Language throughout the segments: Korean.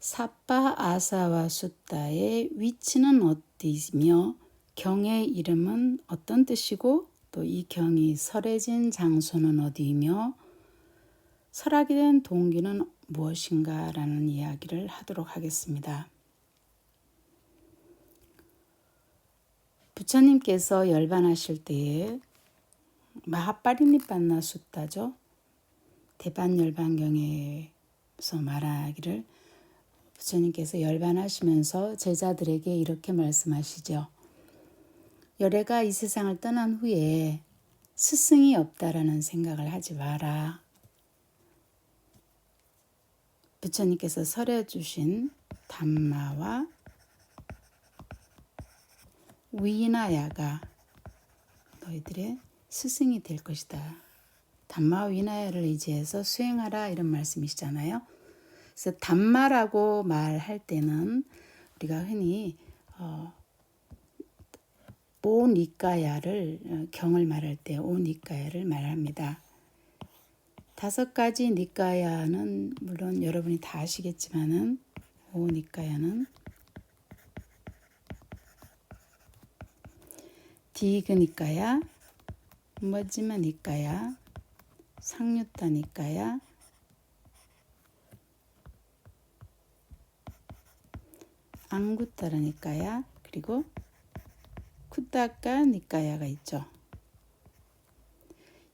삿바 아사와 숫다의 위치는 어디이며 경의 이름은 어떤 뜻이고 또 이 경이 설해진 장소는 어디이며 설하게 된 동기는 무엇인가 라는 이야기를 하도록 하겠습니다. 부처님께서 열반하실 때에 마하파리니반나 숫다죠. 대반열반경에서 말하기를 부처님께서 열반하시면서 제자들에게 이렇게 말씀하시죠. 열애가 이 세상을 떠난 후에 스승이 없다라는 생각을 하지 마라. 부처님께서 설해주신 담마와 위나야가 너희들의 스승이 될 것이다. 담마와 위나야를 의지해서 수행하라 이런 말씀이시잖아요. 그래서 담마라고 말할 때는 우리가 흔히 오니까야를 경을 말할 때 오니까야를 말합니다. 5가지 니까야는 물론 여러분이 다 아시겠지만은 오니까야는 디그니까야, 머지마니까야, 상유타니까야, 앙구타라니까야, 그리고 쿠타카 니까야가 있죠.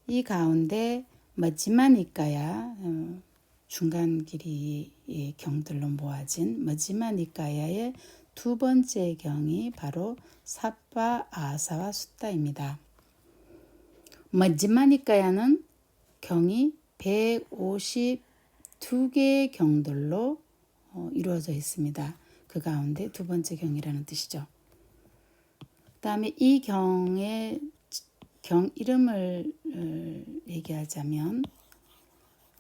이 가운데 머지마니까야, 중간 길이의 경들로 모아진 머지마니까야의 두 번째 경이 바로 삿바 아사와 숫다입니다. 머지마니까야는 경이 152개의 경들로 이루어져 있습니다. 그 가운데 두 번째 경이라는 뜻이죠. 그 다음에 이 경의 경 이름을 얘기하자면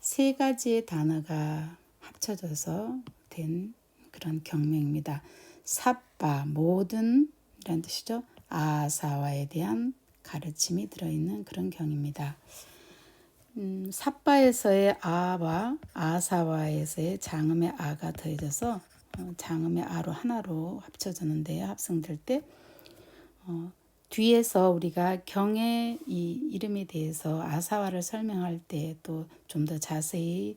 3가지의 단어가 합쳐져서 된 그런 경명입니다. 삿바, 모든 이란 뜻이죠. 아사와에 대한 가르침이 들어있는 그런 경입니다. 삿바에서의 아와 아사와에서의 장음의 아가 더해져서 장음의 아로 하나로 합쳐졌는데요. 합성될 때 뒤에서 우리가 경의 이 이름에 대해서 아사와를 설명할 때 또 좀 더 자세히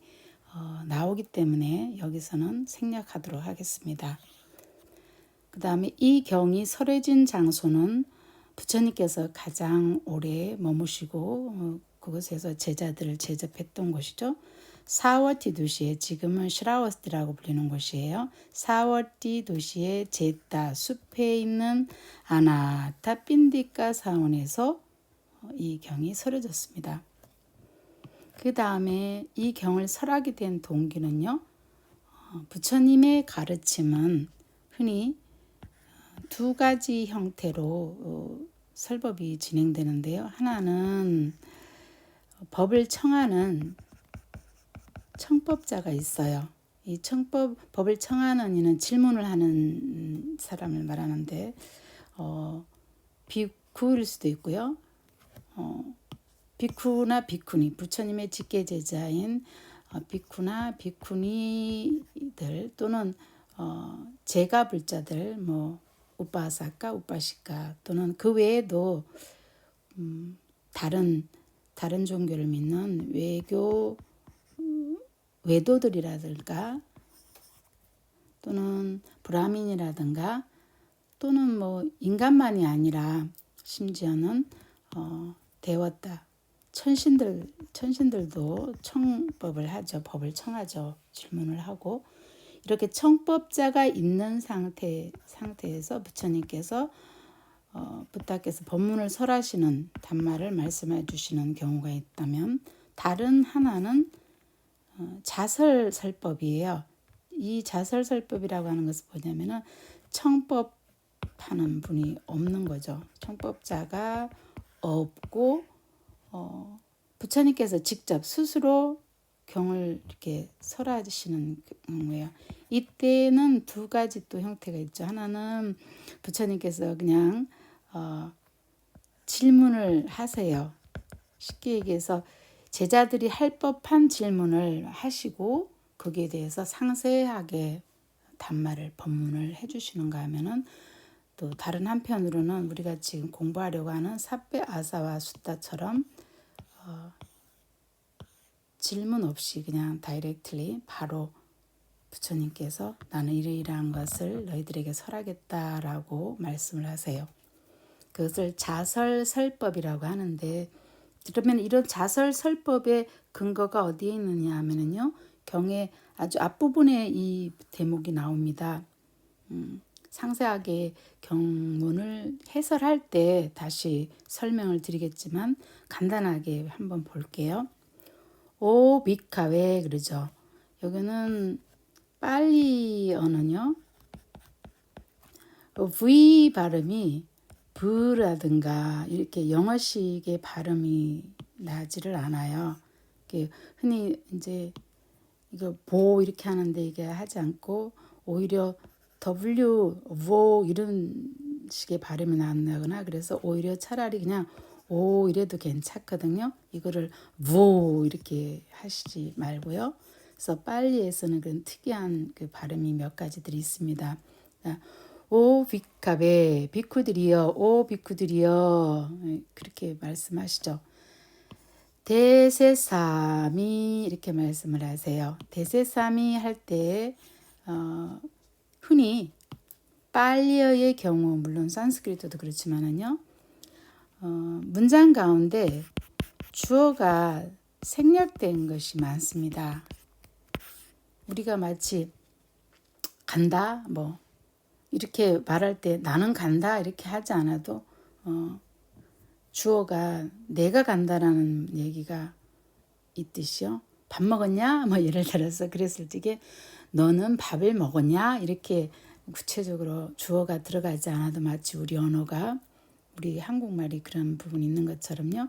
나오기 때문에 여기서는 생략하도록 하겠습니다. 그 다음에 이 경이 설해진 장소는 부처님께서 가장 오래 머무시고 그곳에서 제자들을 제접했던 곳이죠. 사워티 도시에 지금은 시라워스티라고 불리는 곳이에요. 사워티 도시의 제타 숲에 있는 아나타 핀디카 사원에서 이 경이 설해졌습니다. 그 다음에 이 경을 설하게 된 동기는요. 부처님의 가르침은 흔히 2가지 형태로 설법이 진행되는데요. 하나는 법을 청하는 청법자가 있어요. 이 법을 청하는 이는 질문을 하는 사람을 말하는데 비쿠일 수도 있고요. 비쿠나 비쿠니, 부처님의 직계제자인 비쿠나 비쿠니들 또는 제가 불자들, 우파사카, 우파시카 또는 그 외에도 다른 종교를 믿는 외도들이라든가 또는 브라민이라든가 또는 인간만이 아니라 심지어는 대워다 천신들도 청법을 하죠. 법을 청하죠. 질문을 하고 이렇게 청법자가 있는 상태에서 부처님께서 부탁해서 법문을 설하시는 담마를 말씀해 주시는 경우가 있다면 다른 하나는 자설설법이에요. 이 자설설법이라고 하는 것은 뭐냐면은 청법하는 분이 없는 거죠. 청법자가 없고 부처님께서 직접 스스로 경을 이렇게 설하시는 경우예요. 이때는 2가지 또 형태가 있죠. 하나는 부처님께서 그냥 질문을 하세요. 쉽게 얘기해서 제자들이 할 법한 질문을 하시고 거기에 대해서 상세하게 단말을 법문을 해주시는가 하면은 또 다른 한편으로는 우리가 지금 공부하려고 하는 사페 아사와 숫다처럼 질문 없이 그냥 다이렉트리 바로 부처님께서 나는 이러이러한 것을 너희들에게 설하겠다라고 말씀을 하세요. 그것을 자설설법이라고 하는데, 그러면 이런 자설설법의 근거가 어디에 있느냐 하면은요, 경의 아주 앞부분에 이 대목이 나옵니다. 상세하게 경문을 해설할 때 다시 설명을 드리겠지만 간단하게 한번 볼게요. 오 비카웨 그러죠. 여기는 빨리어는요, V 발음이 브라든가 이렇게 영어식의 발음이 나지를 않아요. 흔히 이제 이거 보 이렇게 하는데 이게 하지 않고 오히려 W, vo 이런 식의 발음이 나온다거나, 그래서 오히려 차라리 그냥 오 이래도 괜찮거든요. 이거를 vo 이렇게 하시지 말고요. 그래서 빨리에서는 그런 특이한 그 발음이 몇 가지들이 있습니다. 오 비카베 비쿠들이여, 오 비쿠들이여, 그렇게 말씀하시죠. 대세사미 이렇게 말씀을 하세요. 대세사미 할 때 흔히 빨리어의 경우, 물론 산스크리트도 그렇지만은요, 문장 가운데 주어가 생략된 것이 많습니다. 우리가 마치 간다 뭐 이렇게 말할 때 나는 간다 이렇게 하지 않아도 주어가 내가 간다라는 얘기가 있듯이요. 밥 먹었냐? 뭐 예를 들어서 그랬을 적에 너는 밥을 먹었냐? 이렇게 구체적으로 주어가 들어가지 않아도 마치 우리 언어가, 우리 한국말이 그런 부분이 있는 것처럼요.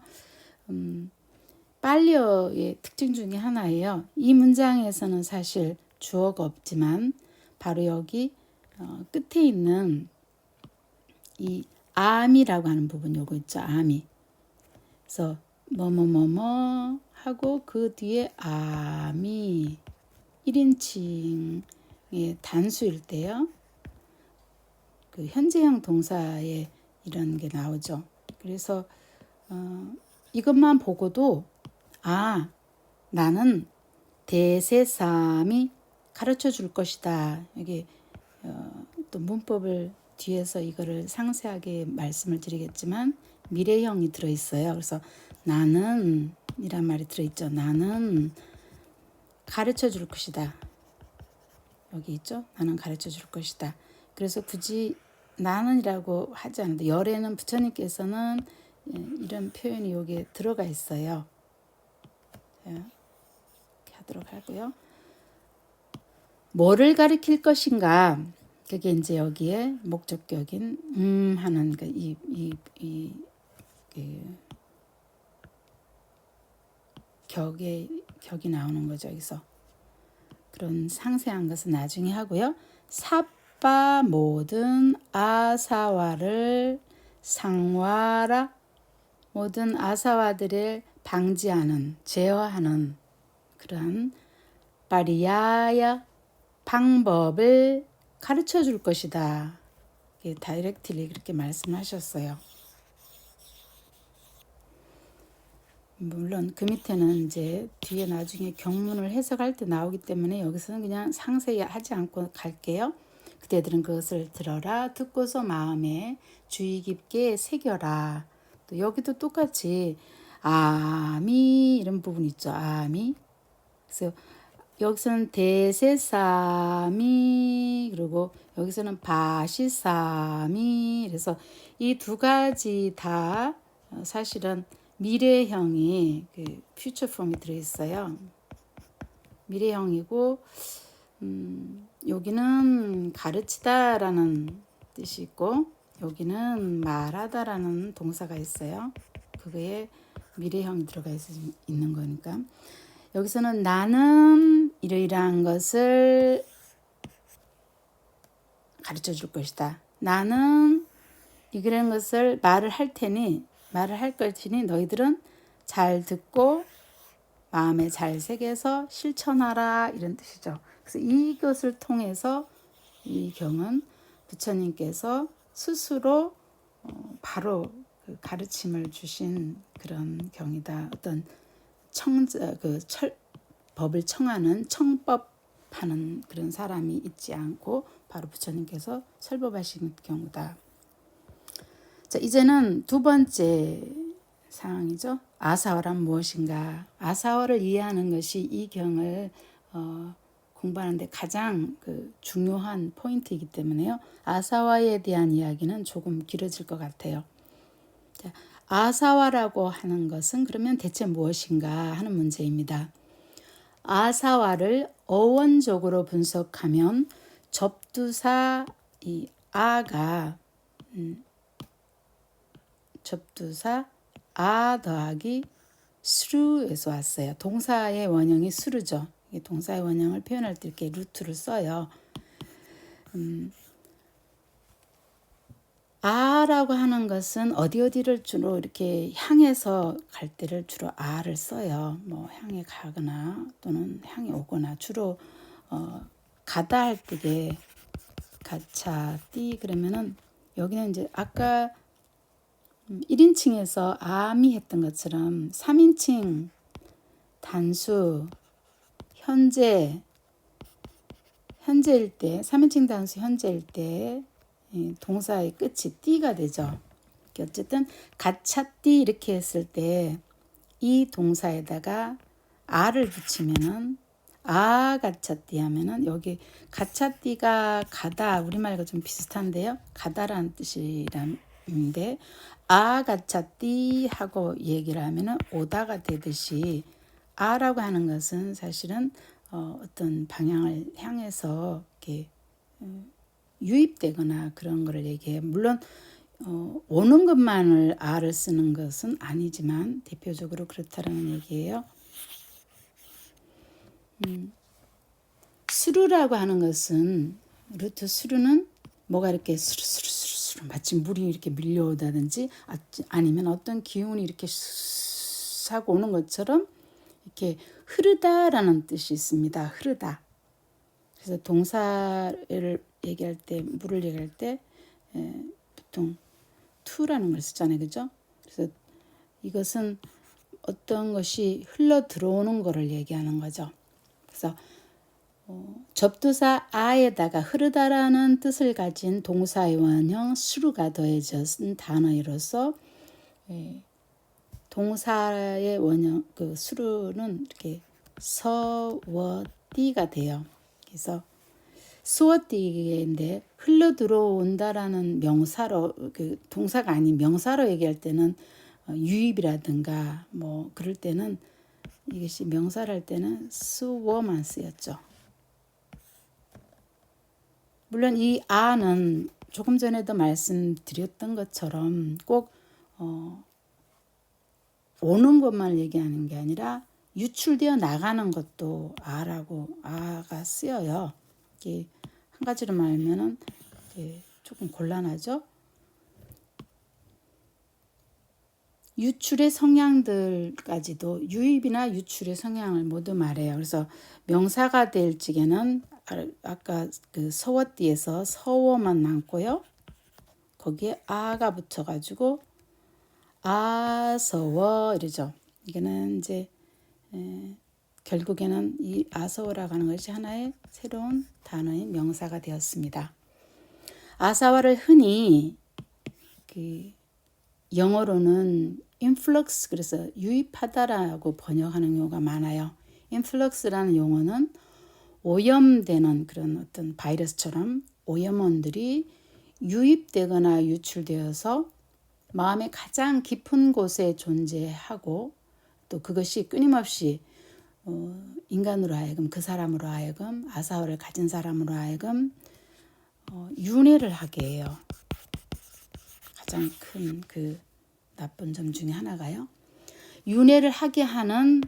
빨리어의 특징 중에 하나예요. 이 문장에서는 사실 주어가 없지만 바로 여기 끝에 있는 이 암이라고 하는 부분 요거 있죠. 암이. 그래서 뭐뭐뭐뭐 하고 그 뒤에 암이 1인칭의 단수일 때요. 그 현재형 동사에 이런 게 나오죠. 그래서 이것만 보고도 나는 대세삼이 가르쳐 줄 것이다. 여기 또 문법을 뒤에서 이거를 상세하게 말씀을 드리겠지만 미래형이 들어있어요. 그래서 나는 이란 말이 들어있죠. 나는 가르쳐 줄 것이다. 여기 있죠. 나는 가르쳐 줄 것이다. 그래서 굳이 나는이라고 하지 않는데 열에는 부처님께서는 이런 표현이 여기에 들어가 있어요. 이렇게 하도록 하고요. 뭐를 가르칠 것인가? 그게 이제 여기에 목적격인 하는 그 격이 나오는 거죠. 여기서 그런 상세한 것은 나중에 하고요. 삽바 모든 아사와를 상와라, 모든 아사와들을 방지하는, 제어하는 그러한 파리야야 방법을 가르쳐 줄 것이다. 다이렉트리 그렇게 말씀하셨어요. 물론 그 밑에는 이제 뒤에 나중에 경문을 해석할 때 나오기 때문에 여기서는 그냥 상세히 하지 않고 갈게요. 그대들은 그것을 들어라, 듣고서 마음에 주의 깊게 새겨라. 또 여기도 똑같이 아미 이런 부분 있죠. 아미. 그래서 여기서는 대세사미, 그리고 여기서는 바시사미. 그래서 이 두 가지 다 사실은 미래형이 그 퓨처 폼이 들어있어요. 미래형이고 여기는 가르치다라는 뜻이 있고 여기는 말하다라는 동사가 있어요. 그거에 미래형이 들어가 있는 거니까 여기서는 나는 이러이러한 것을 가르쳐 줄 것이다. 나는 이런 것을 말을 할 것이니 너희들은 잘 듣고 마음에 잘 새겨서 실천하라 이런 뜻이죠. 그래서 이것을 통해서 이 경은 부처님께서 스스로 바로 그 가르침을 주신 그런 경이다. 어떤 법을 청하는 청법하는 그런 사람이 있지 않고 바로 부처님께서 설법하신 경우다. 자, 이제는 두 번째 상황이죠. 아사와란 무엇인가? 아사와를 이해하는 것이 이 경을 공부하는데 가장 중요한 포인트이기 때문에요. 아사와에 대한 이야기는 조금 길어질 것 같아요. 자, 아사와라고 하는 것은 그러면 대체 무엇인가 하는 문제입니다. 아사와를 어원적으로 분석하면 접두사 이 아가 접두사 아 더하기 수루에서 왔어요. 동사의 원형이 수루죠. 동사의 원형을 표현할 때 이렇게 루트를 써요. 아라고 하는 것은 어디를 주로 이렇게 향해서 갈 때를 주로 아를 써요. 뭐 향해 가거나 또는 향해 오거나 주로 가다 할 때게 가차 띠 그러면은 여기는 이제 아까 1인칭에서 아미 했던 것처럼 3인칭 단수 현재일 때 3인칭 단수 현재일 때 동사의 끝이 띠가 되죠. 어쨌든 가차띠 이렇게 했을 때 이 동사에다가 아를 붙이면은 가차띠 하면은 여기 가차띠가 가다 우리말과 좀 비슷한데요. 가다라는 뜻이란데 가차띠 하고 얘기를 하면은 오다가 되듯이 아라고 하는 것은 사실은 어떤 방향을 향해서 이렇게 유입되거나 그런 거를 얘기해요. 물론 오는 것만을 아를 쓰는 것은 아니지만 대표적으로 그렇다라는 얘기예요. 수루라고 하는 것은 루트 수루는 뭐가 이렇게 수루수루수루 마치 물이 이렇게 밀려오다든지 아니면 어떤 기운이 이렇게 싹 오는 것처럼 이렇게 흐르다라는 뜻이 있습니다. 흐르다. 그래서 동사를 얘기할 때 물을 얘기할 때 보통 to라는 걸 쓰잖아요. 그죠? 그래서 이것은 어떤 것이 흘러 들어오는 거를 얘기하는 거죠. 그래서 접두사 아에다가 흐르다라는 뜻을 가진 동사의 원형 수루가 더해진 단어로서 동사의 원형 그 수루는 이렇게 서워띠가 돼요. 그래서 수어띠인데 흘러 들어온다라는 명사로 그 동사가 아닌 명사로 얘기할 때는 유입이라든가 뭐 그럴 때는 이것이 명사를 할 때는 수어만 쓰였죠. 물론 이 아는 조금 전에도 말씀드렸던 것처럼 꼭 오는 것만 얘기하는 게 아니라 유출되어 나가는 것도 아가 쓰여요. 이게 한 가지로 말하면은 조금 곤란하죠. 유출의 성향들까지도 유입이나 유출의 성향을 모두 말해요. 그래서 명사가 될 적에는 아까 그 서워띠에서 서워만 남고요. 거기에 아가 붙여가지고 아서워 이러죠. 이게는 이제 결국에는 이 아서워라고 하는 것이 하나의 새로운 단어의 명사가 되었습니다. 아사와를 흔히 그 영어로는 influx 그래서 유입하다라고 번역하는 경우가 많아요. influx라는 용어는 오염되는 그런 어떤 바이러스처럼 오염원들이 유입되거나 유출되어서 마음의 가장 깊은 곳에 존재하고 또 그것이 끊임없이 인간으로 하여금 그 사람으로 하여금 아사와를 가진 사람으로 하여금 윤회를 하게 해요. 가장 큰 그 나쁜 점 중에 하나가요. 윤회를 하게 하는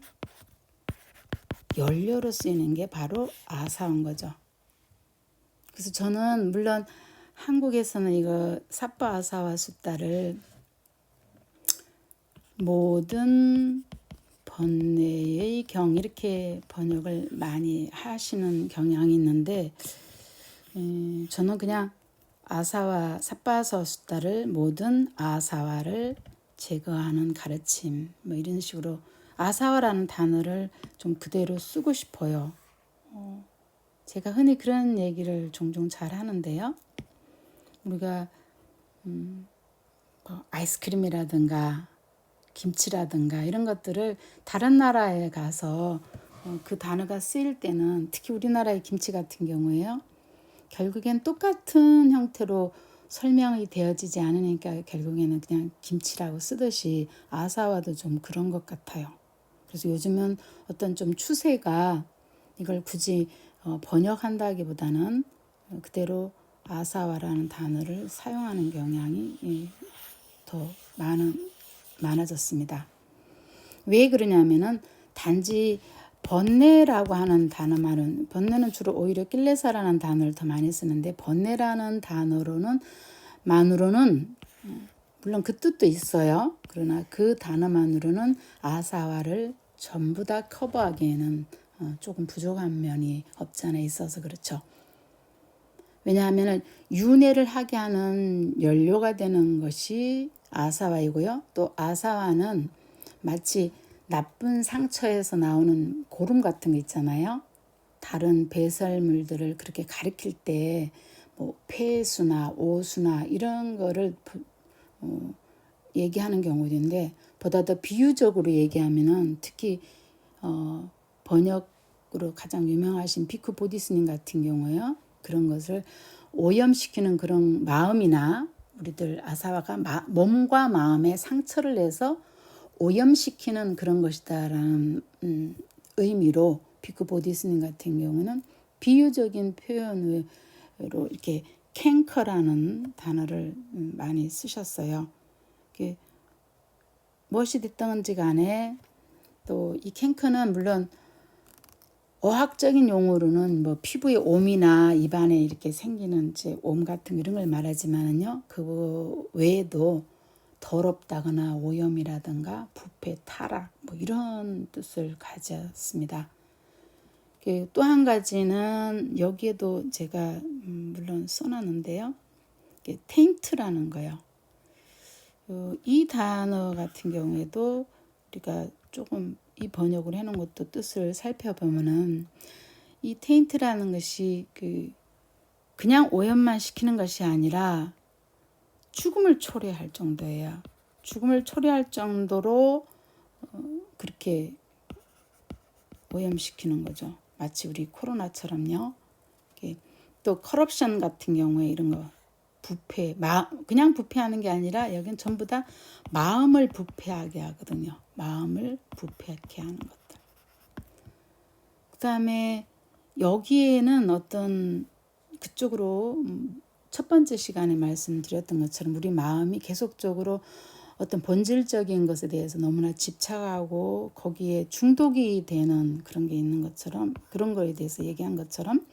연료로 쓰이는 게 바로 아사와인 거죠. 그래서 저는 물론 한국에서는 이거 사빠 아사와 숫다를 모든 번뇌의 경 이렇게 번역을 많이 하시는 경향이 있는데 저는 그냥 아사와 삿바서 숫다를 모든 아사와를 제거하는 가르침 뭐 이런 식으로 아사와라는 단어를 좀 그대로 쓰고 싶어요. 제가 흔히 그런 얘기를 종종 잘 하는데요. 우리가 뭐 아이스크림이라든가 김치라든가 이런 것들을 다른 나라에 가서 그 단어가 쓰일 때는 특히 우리나라의 김치 같은 경우에요. 결국엔 똑같은 형태로 설명이 되어지지 않으니까 결국에는 그냥 김치라고 쓰듯이 아사와도 좀 그런 것 같아요. 그래서 요즘은 어떤 좀 추세가 이걸 굳이 번역한다기보다는 그대로 아사와라는 단어를 사용하는 경향이 더 많아졌습니다. 왜 그러냐면은 단지 번뇌라고 하는 단어만은 번뇌는 주로 오히려 낄레사라는 단어를 더 많이 쓰는데 번뇌라는 단어로는 만으로는 물론 그 뜻도 있어요. 그러나 그 단어만으로는 아사와를 전부 다 커버하기에는 조금 부족한 면이 없지 않아 있어서 그렇죠. 왜냐하면 윤회를 하게 하는 연료가 되는 것이 아사와이고요. 또 아사와는 마치 나쁜 상처에서 나오는 고름 같은 거 있잖아요. 다른 배설물들을 그렇게 가리킬 때 뭐 폐수나 오수나 이런 거를 얘기하는 경우인데 보다 더 비유적으로 얘기하면은 특히 번역으로 가장 유명하신 비크 보디스님 같은 경우에요. 그런 것을 오염시키는 그런 마음이나 우리들 아사와가 몸과 마음에 상처를 내서 오염시키는 그런 것이다라는 의미로 비크 보디스님 같은 경우는 비유적인 표현으로 이렇게 캔커라는 단어를 많이 쓰셨어요. 무엇이 됐든지 간에 또 이 캔커는 물론 어학적인 용어로는 뭐 피부에 옴이나 입안에 이렇게 생기는 옴 같은 이런 걸 말하지만은요. 그 외에도 더럽다거나 오염이라든가 부패, 타락 뭐 이런 뜻을 가졌습니다. 또 한 가지는 여기에도 제가 물론 써놨는데요. 테인트라는 거요. 이 단어 같은 경우에도 우리가 조금 이 번역을 해놓은 것도 뜻을 살펴보면은 이 테인트라는 것이 그냥 오염만 시키는 것이 아니라 죽음을 초래할 정도예요. 죽음을 초래할 정도로 그렇게 오염시키는 거죠. 마치 우리 코로나처럼요. 또 커럽션 같은 경우에 이런 거 부패, 그냥 부패하는 게 아니라 여긴 전부 다 마음을 부패하게 하거든요. 마음을 부패하게 하는 것들. 그 다음에 여기에는 어떤 그쪽으로 첫 번째 시간에 말씀드렸던 것처럼 우리 마음이 계속적으로 어떤 본질적인 것에 대해서 너무나 집착하고 거기에 중독이 되는 그런 게 있는 것처럼 그런 거에 대해서 얘기한 것처럼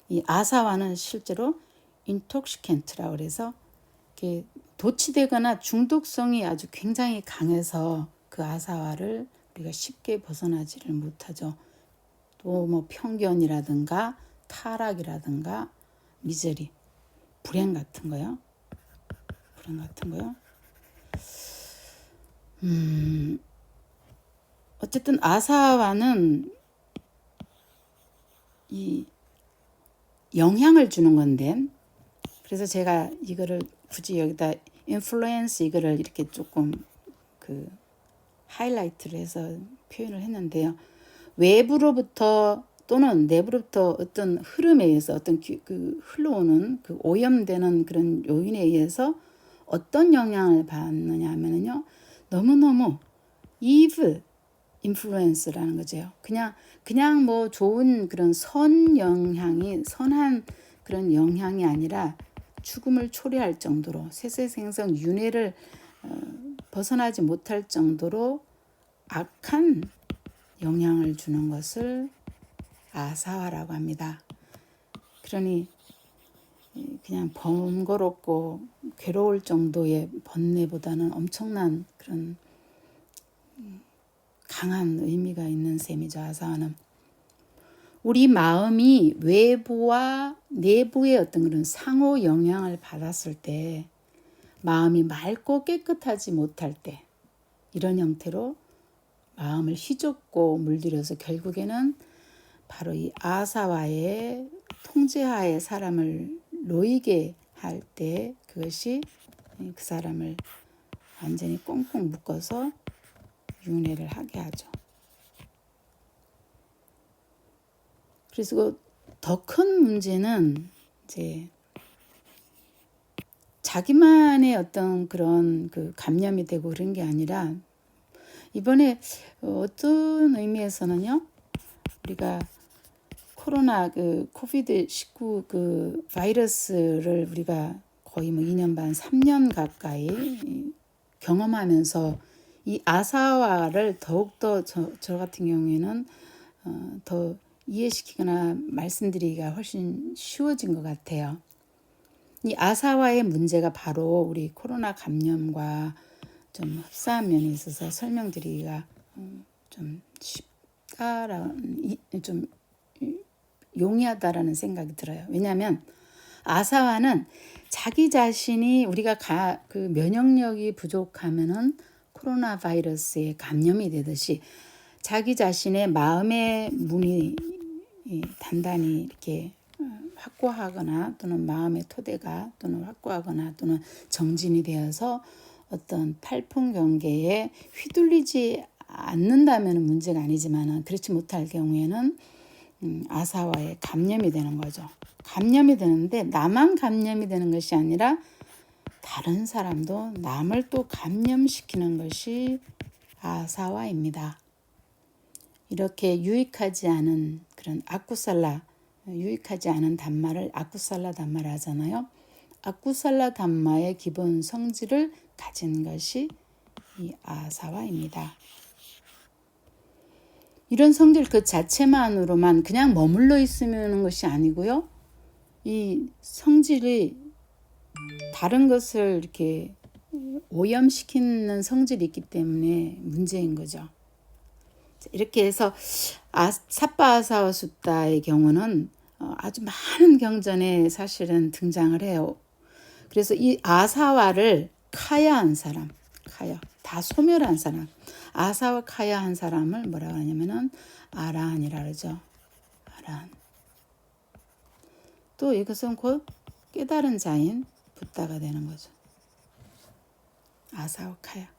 이 아사와는 실제로 인톡시켄트라고 그래서 도취되거나 중독성이 아주 굉장히 강해서 그 아사와를 우리가 쉽게 벗어나지를 못하죠. 또 뭐 편견이라든가 타락이라든가 미저리, 불행 같은 거요. 어쨌든 아사와는 이 영향을 주는 건데 그래서 제가 이거를 굳이 여기다 인플루언스 이거를 이렇게 조금 하이라이트를 해서 표현을 했는데요. 외부로부터 또는 내부로부터 어떤 흐름에 의해서 어떤 흘러오는 오염되는 그런 요인에 의해서 어떤 영향을 받느냐 하면요. 너무너무 evil influence라는 거죠. 그냥 뭐 좋은 그런 선한 그런 영향이 아니라 죽음을 초래할 정도로 세세생성 윤회를 벗어나지 못할 정도로 악한 영향을 주는 것을 아사와라고 합니다. 그러니 그냥 번거롭고 괴로울 정도의 번뇌보다는 엄청난 그런 강한 의미가 있는 셈이죠. 아사와는. 우리 마음이 외부와 내부의 어떤 그런 상호 영향을 받았을 때, 마음이 맑고 깨끗하지 못할 때, 이런 형태로 마음을 휘젓고 물들여서 결국에는 바로 이 아사와의 통제하에 사람을 놓이게 할 때, 그것이 그 사람을 완전히 꽁꽁 묶어서 윤회를 하게 하죠. 그래서 더 큰 문제는 이제 자기만의 어떤 그런 그 감염이 되고 그런 게 아니라, 이번에 어떤 의미에서는요, 우리가 코로나 그 코비드-19 그 바이러스를 우리가 거의 뭐 2년 반, 3년 가까이 경험하면서 이 아사와를 더욱더 저 같은 경우에는 더 이해시키거나 말씀드리기가 훨씬 쉬워진 것 같아요. 이 아사와의 문제가 바로 우리 코로나 감염과 좀 흡사한 면이 있어서 설명드리기가 좀 쉽다라는, 좀 용이하다라는 생각이 들어요. 왜냐하면 아사와는 자기 자신이 우리가 그 면역력이 부족하면은 코로나 바이러스에 감염이 되듯이 자기 자신의 마음의 문이 단단히 이렇게 확고하거나, 또는 마음의 토대가 또는 확고하거나 또는 정진이 되어서 어떤 탈풍 경계에 휘둘리지 않는다면 문제가 아니지만, 그렇지 못할 경우에는 아사와에 감염이 되는 거죠. 감염이 되는데 나만 감염이 되는 것이 아니라 다른 사람도 남을 또 감염시키는 것이 아사와입니다. 이렇게 유익하지 않은 그런 유익하지 않은 담마를 아쿠살라 담마를 하잖아요. 아쿠살라 담마의 기본 성질을 가진 것이 이 아사와입니다. 이런 성질 그 자체만으로만 그냥 머물러 있으면 것이 아니고요. 이 성질이 다른 것을 이렇게 오염시키는 성질이 있기 때문에 문제인 거죠. 이렇게 해서 삿바아사와 숫다의 경우는 아주 많은 경전에 사실은 등장을 해요. 그래서 이 아사와를 카야한 사람, 다 소멸한 사람, 아사와 카야한 사람을 뭐라고 하냐면은 아라한이라 그러죠. 아라한. 또 이것은 곧 깨달은 자인 붓다가 되는 거죠. 아사와 카야.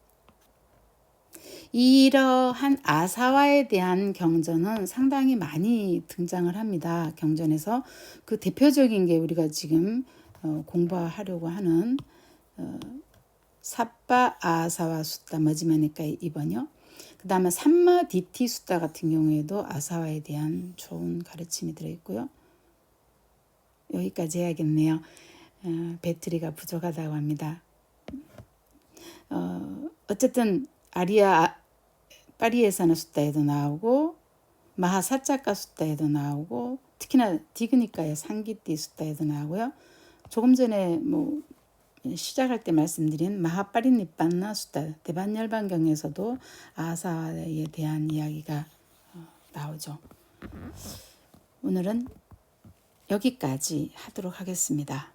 이러한 아사와에 대한 경전은 상당히 많이 등장을 합니다. 경전에서 그 대표적인 게 우리가 지금 공부하려고 하는 삿바 아사와 숫다 머지마니까 2번이요. 그 다음에 삼마 디티 숫다 같은 경우에도 아사와에 대한 좋은 가르침이 들어있고요. 여기까지 해야겠네요. 배터리가 부족하다고 합니다. 어쨌든 파리에사나 숫다에도 나오고 마하사짜카 숫다에도 나오고, 특히나 디그니카의 상기띠 숫다에도 나오고요. 조금 전에 시작할 때 말씀드린 마하파리니빤나 숫다 대반열반경에서도 아사와에 대한 이야기가 나오죠. 오늘은 여기까지 하도록 하겠습니다.